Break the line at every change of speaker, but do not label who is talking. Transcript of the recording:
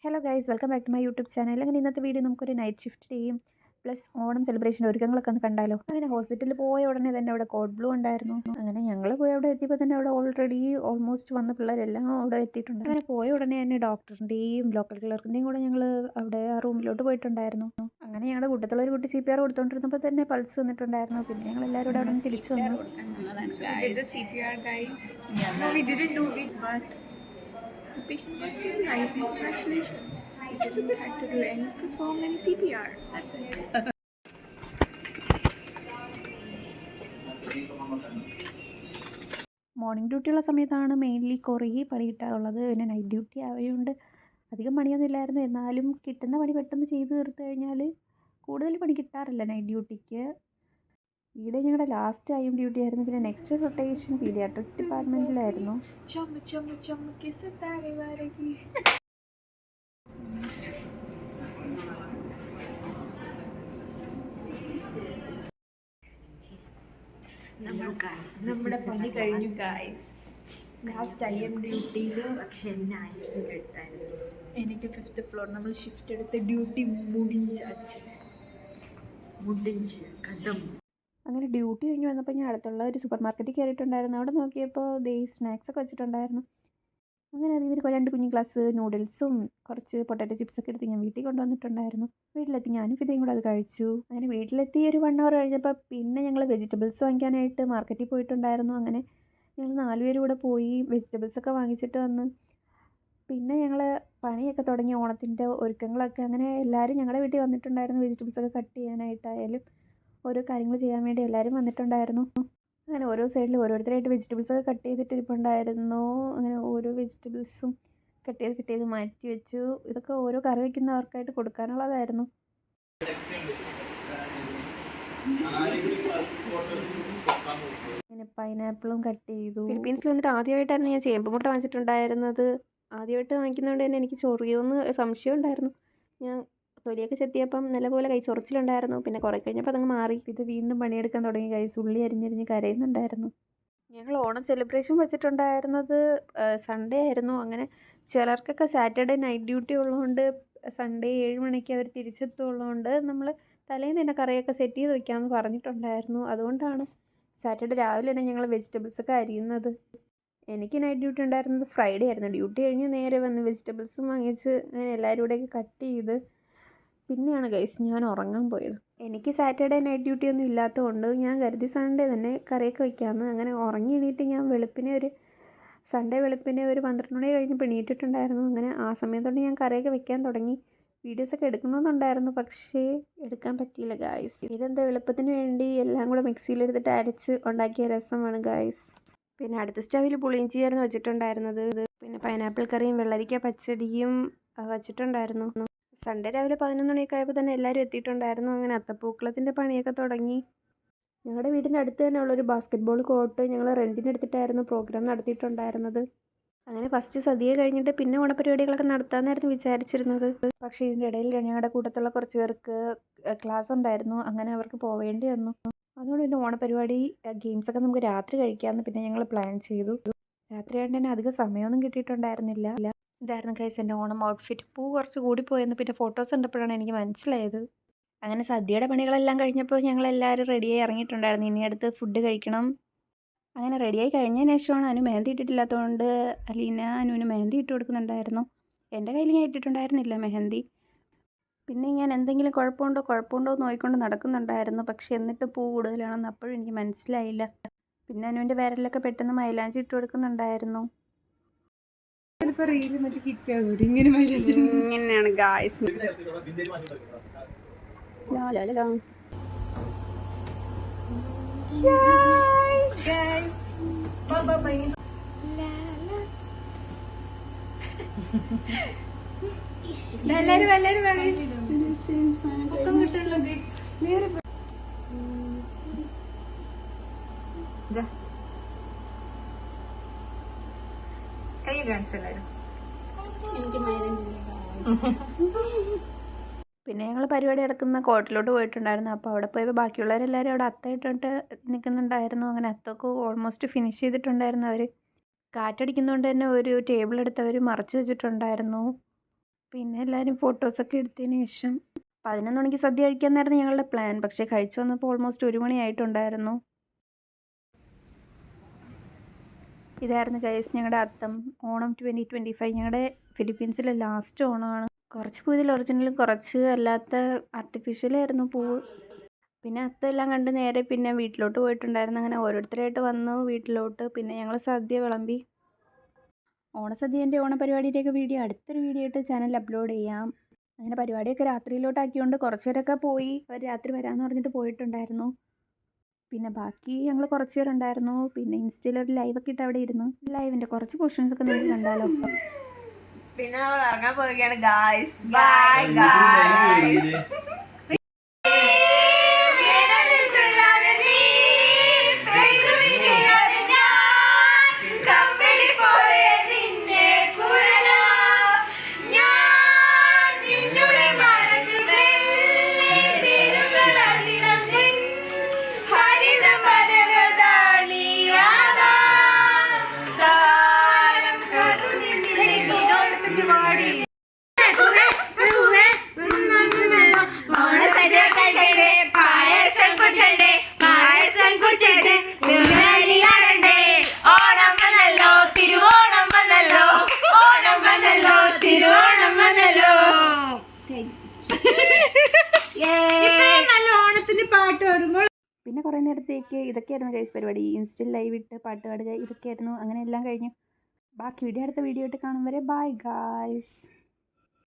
Hello guys, welcome back to my YouTube channel. അങ്ങനെ ഇന്നത്തെ video നമുക്കൊരു നൈറ്റ് ഷിഫ്റ്റ് ചെയ്യും പ്ലസ് ഓണം സെലിബ്രേഷൻ ഒരുക്കങ്ങളൊക്കെ ഒന്ന് കണ്ടാലോ. അങ്ങനെ ഹോസ്പിറ്റലിൽ പോയ ഉടനെ തന്നെ അവിടെ കോഡ് ബ്ലൂ ഉണ്ടായിരുന്നു. അങ്ങനെ ഞങ്ങൾ പോയി അവിടെ എത്തിയപ്പോൾ തന്നെ അവിടെ ഓൾറെഡി ഓൾമോസ്റ്റ് വന്ന പിള്ളേരെല്ലാം അവിടെ എത്തിയിട്ടുണ്ട്. അങ്ങനെ പോയ ഉടനെ തന്നെ ഡോക്ടറിൻ്റെയും ലോക്കൽ ക്ലർക്കിൻ്റെയും കൂടെ ഞങ്ങൾ അവിടെ ആ റൂമിലോട്ട് പോയിട്ടുണ്ടായിരുന്നു. അങ്ങനെ ഞങ്ങളുടെ കൂട്ടത്തിലുള്ള ഒരു കുട്ടി CPR കൊടുത്തുകൊണ്ടിരുന്നപ്പോൾ തന്നെ പൾസ് വന്നിട്ടുണ്ടായിരുന്നു. പിന്നെ ഞങ്ങൾ എല്ലാവരും കൂടെ അവിടെ നിന്ന് തിരിച്ചു വന്നു.
The patient was stabilized. Congratulations. You didn't have to do any perform any CPR. That's it.
Morning ഡ്യൂട്ടിയുള്ള സമയത്താണ് മെയിൻലി കുറേ പണി കിട്ടാറുള്ളത്. പിന്നെ നൈറ്റ് ഡ്യൂട്ടി ആയതുകൊണ്ട് അധികം പണിയൊന്നും ഇല്ലായിരുന്നു. എന്നാലും കിട്ടുന്ന പണി പെട്ടെന്ന് ചെയ്ത് തീർത്ത് കഴിഞ്ഞാൽ കൂടുതൽ പണി കിട്ടാറില്ല നൈറ്റ് ഡ്യൂട്ടിക്ക്. ഈടെ ഞങ്ങളുടെ ലാസ്റ്റ് ടൈം ഡ്യൂട്ടി ആയിരുന്നു. പിന്നെ നെക്സ്റ്റ് റൊട്ടേഷൻ പീഡിയാട്രിക്സ് ഡിപ്പാർട്ട്മെൻറ്റിലായിരുന്നു.
നമ്മുടെ പണി കഴിഞ്ഞു ഗൈസ്. ലാസ്റ്റ് ടൈം ഡ്യൂട്ടിയിൽ
പക്ഷെ എന്നെ ഐസിൽ ഇട്ടായിരുന്നു.
എനിക്ക് 5th ഫ്ലോർ നമ്മൾ ഷിഫ്റ്റ് എടുത്ത് ഡ്യൂട്ടി മുടിഞ്ചാച്ച്
കഥം.
അങ്ങനെ ഡ്യൂട്ടി കഴിഞ്ഞ് വന്നപ്പോൾ ഞാൻ അടുത്തുള്ള ഒരു സൂപ്പർ മാർക്കറ്റിൽ കയറിയിട്ടുണ്ടായിരുന്നു. അവിടെ നോക്കിയപ്പോൾ സ്നാക്സ് ഒക്കെ വെച്ചിട്ടുണ്ടായിരുന്നു. അങ്ങനെ അതിൽ നിന്ന് 2 കുഞ്ഞു ഗ്ലാസ് നൂഡിൽസും കുറച്ച് പൊട്ടാറ്റോ ചിപ്സൊക്കെ എടുത്ത് ഞാൻ വീട്ടിൽ കൊണ്ടുവന്നിട്ടുണ്ടായിരുന്നു. വീട്ടിലെത്തി ഞാനും ഫിദയും കൂടെ അത് കഴിച്ചു. അങ്ങനെ വീട്ടിലെത്തി ഒരു 1 hour കഴിഞ്ഞപ്പോൾ പിന്നെ ഞങ്ങൾ വെജിറ്റബിൾസ് വാങ്ങിക്കാനായിട്ട് മാർക്കറ്റിൽ പോയിട്ടുണ്ടായിരുന്നു. അങ്ങനെ ഞങ്ങൾ 4 പേരും കൂടെ പോയി വെജിറ്റബിൾസൊക്കെ വാങ്ങിച്ചിട്ട് വന്ന് പിന്നെ ഞങ്ങൾ പണിയൊക്കെ തുടങ്ങി. ഓണത്തിൻ്റെ ഒരുക്കങ്ങളൊക്കെ അങ്ങനെ എല്ലാവരും ഞങ്ങളുടെ വീട്ടിൽ വന്നിട്ടുണ്ടായിരുന്നു. വെജിറ്റബിൾസൊക്കെ കട്ട് ചെയ്യാനായിട്ടായാലും ഓരോ കാര്യങ്ങൾ ചെയ്യാൻ വേണ്ടി എല്ലാവരും വന്നിട്ടുണ്ടായിരുന്നു. അങ്ങനെ ഓരോ സൈഡിൽ ഓരോരുത്തരായിട്ട് വെജിറ്റബിൾസൊക്കെ കട്ട് ചെയ്തിട്ടിരിപ്പുണ്ടായിരുന്നു. അങ്ങനെ ഓരോ വെജിറ്റബിൾസും കട്ട് ചെയ്ത് മാറ്റി വെച്ചു. ഇതൊക്കെ ഓരോ കറി വയ്ക്കുന്നവർക്കായിട്ട് കൊടുക്കാനുള്ളതായിരുന്നു. അങ്ങനെ പൈനാപ്പിളും കട്ട് ചെയ്തു. ഫിലിപ്പീൻസിൽ വന്നിട്ട് ആദ്യമായിട്ടായിരുന്നു ഞാൻ ചേമ്പ് മുട്ട വാങ്ങിച്ചിട്ടുണ്ടായിരുന്നത്. ആദ്യമായിട്ട് വാങ്ങിക്കുന്നതുകൊണ്ട് തന്നെ എനിക്ക് ചൊറിയുമെന്ന് സംശയം ഉണ്ടായിരുന്നു. ഞാൻ തൊലിയൊക്കെ ചെത്തിയപ്പം നല്ലപോലെ കൈ ചൊറിച്ചിലുണ്ടായിരുന്നു. പിന്നെ കുറേ കഴിഞ്ഞപ്പോൾ അതങ്ങ് മാറി. ഇത് വീണ്ടും പണിയെടുക്കാൻ തുടങ്ങി. ഉള്ളി അരിഞ്ഞരിഞ്ഞ് കരയുന്നുണ്ടായിരുന്നു. ഞങ്ങൾ ഓണം സെലിബ്രേഷൻ വെച്ചിട്ടുണ്ടായിരുന്നത് സൺഡേ ആയിരുന്നു. അങ്ങനെ ചിലർക്കൊക്കെ സാറ്റർഡേ നൈറ്റ് ഡ്യൂട്ടി ഉള്ളതുകൊണ്ട് സൺഡേ 7 മണിക്ക് അവർ തിരിച്ചെത്തുള്ളതുകൊണ്ട് നമ്മൾ തലേന്ന് തന്നെ കറിയൊക്കെ സെറ്റ് ചെയ്ത് വയ്ക്കാമെന്ന് പറഞ്ഞിട്ടുണ്ടായിരുന്നു. അതുകൊണ്ടാണ് സാറ്റർഡേ രാവിലെ തന്നെ ഞങ്ങൾ വെജിറ്റബിൾസൊക്കെ അരിയുന്നത്. എനിക്ക് നൈറ്റ് ഡ്യൂട്ടി ഉണ്ടായിരുന്നത് ഫ്രൈഡേ ആയിരുന്നു. ഡ്യൂട്ടി കഴിഞ്ഞ് നേരെ വന്ന് വെജിറ്റബിൾസും വാങ്ങിച്ച് അങ്ങനെ എല്ലാവരും കൂടെയൊക്കെ കട്ട് ചെയ്ത് പിന്നെയാണ് ഗൈസ് ഞാൻ ഉറങ്ങാൻ പോയത്. എനിക്ക് സാറ്റർഡേ നൈറ്റ് ഡ്യൂട്ടി ഒന്നും ഇല്ലാത്തതുകൊണ്ട് ഞാൻ കരുതി സൺഡേ തന്നെ കറിയൊക്കെ വയ്ക്കാമെന്ന്. അങ്ങനെ ഉറങ്ങി എണീറ്റ് ഞാൻ സൺഡേ വെളുപ്പിനെ ഒരു 12 മണി കഴിഞ്ഞപ്പോൾ എണീറ്റിട്ടുണ്ടായിരുന്നു. അങ്ങനെ ആ സമയത്തോടെ ഞാൻ കറിയൊക്കെ വെക്കാൻ തുടങ്ങി. വീഡിയോസൊക്കെ എടുക്കണമെന്നുണ്ടായിരുന്നു, പക്ഷേ എടുക്കാൻ പറ്റിയില്ല ഗായ്സ്. ഇതെന്താ എളുപ്പത്തിന് വേണ്ടി എല്ലാം കൂടെ മിക്സിയിലെടുത്തിട്ട് അരച്ച് ഉണ്ടാക്കിയ രസമാണ് ഗായ്സ്. പിന്നെ അടുത്ത സ്റ്റവിൽ പുളിയിഞ്ചിയായിരുന്നു വെച്ചിട്ടുണ്ടായിരുന്നത്. പിന്നെ പൈനാപ്പിൾ കറിയും വെള്ളരിക്ക പച്ചടിയും വച്ചിട്ടുണ്ടായിരുന്നു. സൺഡേ രാവിലെ 11 മണിയൊക്കെ ആയപ്പോൾ തന്നെ എല്ലാവരും എത്തിയിട്ടുണ്ടായിരുന്നു. അങ്ങനെ അത്തപ്പൂക്കളത്തിൻ്റെ പണിയൊക്കെ തുടങ്ങി. ഞങ്ങളുടെ വീടിൻ്റെ അടുത്ത് തന്നെ ഉള്ളൊരു ബാസ്ക്കറ്റ്ബോൾ കോർട്ട് ഞങ്ങൾ റെൻറ്റിനെടുത്തിട്ടായിരുന്നു പ്രോഗ്രാം നടത്തിയിട്ടുണ്ടായിരുന്നത്. അങ്ങനെ ഫസ്റ്റ് സദ്യ കഴിഞ്ഞിട്ട് പിന്നെ ഓണപരിപാടികളൊക്കെ നടത്താമെന്നായിരുന്നു വിചാരിച്ചിരുന്നത്. പക്ഷേ ഇതിൻ്റെ ഇടയിൽ ഞങ്ങളുടെ കൂട്ടത്തുള്ള കുറച്ച് പേർക്ക് ക്ലാസ് ഉണ്ടായിരുന്നു. അങ്ങനെ അവർക്ക് പോവേണ്ടി വന്നു. അതുകൊണ്ട് പിന്നെ ഓണപരിപാടി ഗെയിംസൊക്കെ നമുക്ക് രാത്രി കഴിക്കാമെന്ന് പിന്നെ ഞങ്ങൾ പ്ലാൻ ചെയ്തു. രാത്രി ആയതുകൊണ്ട് തന്നെ അധികം സമയമൊന്നും കിട്ടിയിട്ടുണ്ടായിരുന്നില്ല. ഇതായിരുന്നു ഗൈസ് എൻ്റെ ഓണം ഔട്ട്ഫിറ്റ്. പൂ കുറച്ച് കൂടിപ്പോയെന്ന് പിന്നെ ഫോട്ടോസ് കണ്ടപ്പോഴാണ് എനിക്ക് മനസ്സിലായത്. അങ്ങനെ സദ്യയുടെ പണികളെല്ലാം കഴിഞ്ഞപ്പോൾ ഞങ്ങളെല്ലാവരും റെഡിയായി ഇറങ്ങിയിട്ടുണ്ടായിരുന്നു. ഇനി അടുത്ത് ഫുഡ് കഴിക്കണം. അങ്ങനെ റെഡിയായി കഴിഞ്ഞതിന് ശേഷമാണ് അനു മെഹന്തി ഇട്ടിട്ടില്ലാത്തതുകൊണ്ട് അലീന അനുവിന് മെഹന്തി ഇട്ട് കൊടുക്കുന്നുണ്ടായിരുന്നു. എൻ്റെ കയ്യിൽ ഞാൻ ഇട്ടിട്ടുണ്ടായിരുന്നില്ല മെഹന്തി. പിന്നെ ഞാൻ എന്തെങ്കിലും കുഴപ്പമുണ്ടോ എന്ന് നോക്കിക്കൊണ്ട് നടക്കുന്നുണ്ടായിരുന്നു. പക്ഷെ എന്നിട്ട് പൂ കൂടുതലാണെന്ന് അപ്പോഴും എനിക്ക് മനസ്സിലായില്ല. പിന്നെ അനുവിൻ്റെ വിരലിലൊക്കെ പെട്ടെന്ന് മൈലാഞ്ചി ഇട്ട് കൊടുക്കുന്നുണ്ടായിരുന്നു. ഇങ്ങനെയാണ് ഗായ്സ്.
കൈ കാണിച്ചല്ലാരും.
പിന്നെ ഞങ്ങൾ പരിപാടി നടക്കുന്ന കോർട്ടിലോട്ട് പോയിട്ടുണ്ടായിരുന്നു. അപ്പോൾ അവിടെ പോയപ്പോൾ ബാക്കിയുള്ളവരെല്ലാവരും അവിടെ അത്തയിട്ടിട്ട് നിൽക്കുന്നുണ്ടായിരുന്നു. അങ്ങനെ അത്തൊക്കെ ഓൾമോസ്റ്റ് ഫിനിഷ് ചെയ്തിട്ടുണ്ടായിരുന്നു. അവർ കാറ്റടിക്കുന്നതുകൊണ്ട് തന്നെ ഒരു ടേബിൾ എടുത്ത് അവർ മറച്ചു വെച്ചിട്ടുണ്ടായിരുന്നു. പിന്നെ എല്ലാവരും ഫോട്ടോസൊക്കെ എടുത്തതിന് ശേഷം 11 മണിക്ക് സദ്യ കഴിക്കാമെന്നായിരുന്നു ഞങ്ങളുടെ പ്ലാൻ. പക്ഷേ കഴിച്ചു വന്നപ്പോൾ ഓൾമോസ്റ്റ് 1 മണിയായിട്ടുണ്ടായിരുന്നു. ഇതായിരുന്നു ഗൈസ് ഞങ്ങളുടെ അത്തം. ഓണം 2025 ഞങ്ങളുടെ ഫിലിപ്പീൻസിലെ ലാസ്റ്റ് ഓണമാണ്. കുറച്ച് പൂവിൽ ഒറിജിനലും കുറച്ച് അല്ലാത്ത ആർട്ടിഫിഷ്യലായിരുന്നു പൂവ്. പിന്നെ അത്തമെല്ലാം കണ്ട് നേരെ പിന്നെ വീട്ടിലോട്ട് പോയിട്ടുണ്ടായിരുന്നു. അങ്ങനെ ഓരോരുത്തരായിട്ട് വന്നു വീട്ടിലോട്ട്. പിന്നെ ഞങ്ങൾ സദ്യ വിളമ്പി. ഓണസദ്യേൻ്റെ ഓണപരിപാടിയുടെയൊക്കെ വീഡിയോ അടുത്തൊരു വീഡിയോ ആയിട്ട് ചാനലിൽ അപ്ലോഡ് ചെയ്യാം. അങ്ങനെ പരിപാടിയൊക്കെ രാത്രിയിലോട്ടാക്കിയോണ്ട് കുറച്ച് പേരൊക്കെ പോയി. അവർ രാത്രി വരാമെന്ന് പറഞ്ഞിട്ട് പോയിട്ടുണ്ടായിരുന്നു. പിന്നെ ബാക്കി ഞങ്ങൾ കുറച്ച് പേരുണ്ടായിരുന്നു. പിന്നെ ഇൻസ്റ്റയിലൊരു ലൈവൊക്കെ ഇട്ട് അവിടെ ഇരുന്നു. ലൈവിൻ്റെ കുറച്ച് പോർഷൻസൊക്കെ നമുക്ക് കണ്ടാലോ.
പിന്നെ നമ്മൾ ഇറങ്ങാൻ പോവുകയാണ് ഗായ്സ്. Bye guys.
പിന്നെ കുറേ നേരത്തേക്ക് ഇതൊക്കെയായിരുന്നു ഗൈസ് പരിപാടി. ഇൻസ്റ്റയിൽ ലൈവ് ഇട്ട് പാട്ട് പാടുക ഇതൊക്കെയായിരുന്നു. അങ്ങനെ എല്ലാം കഴിഞ്ഞ് ബാക്കി വീഡിയോ അടുത്ത വീഡിയോ ആയിട്ട് കാണും വരെ ബൈ ഗായ്സ്.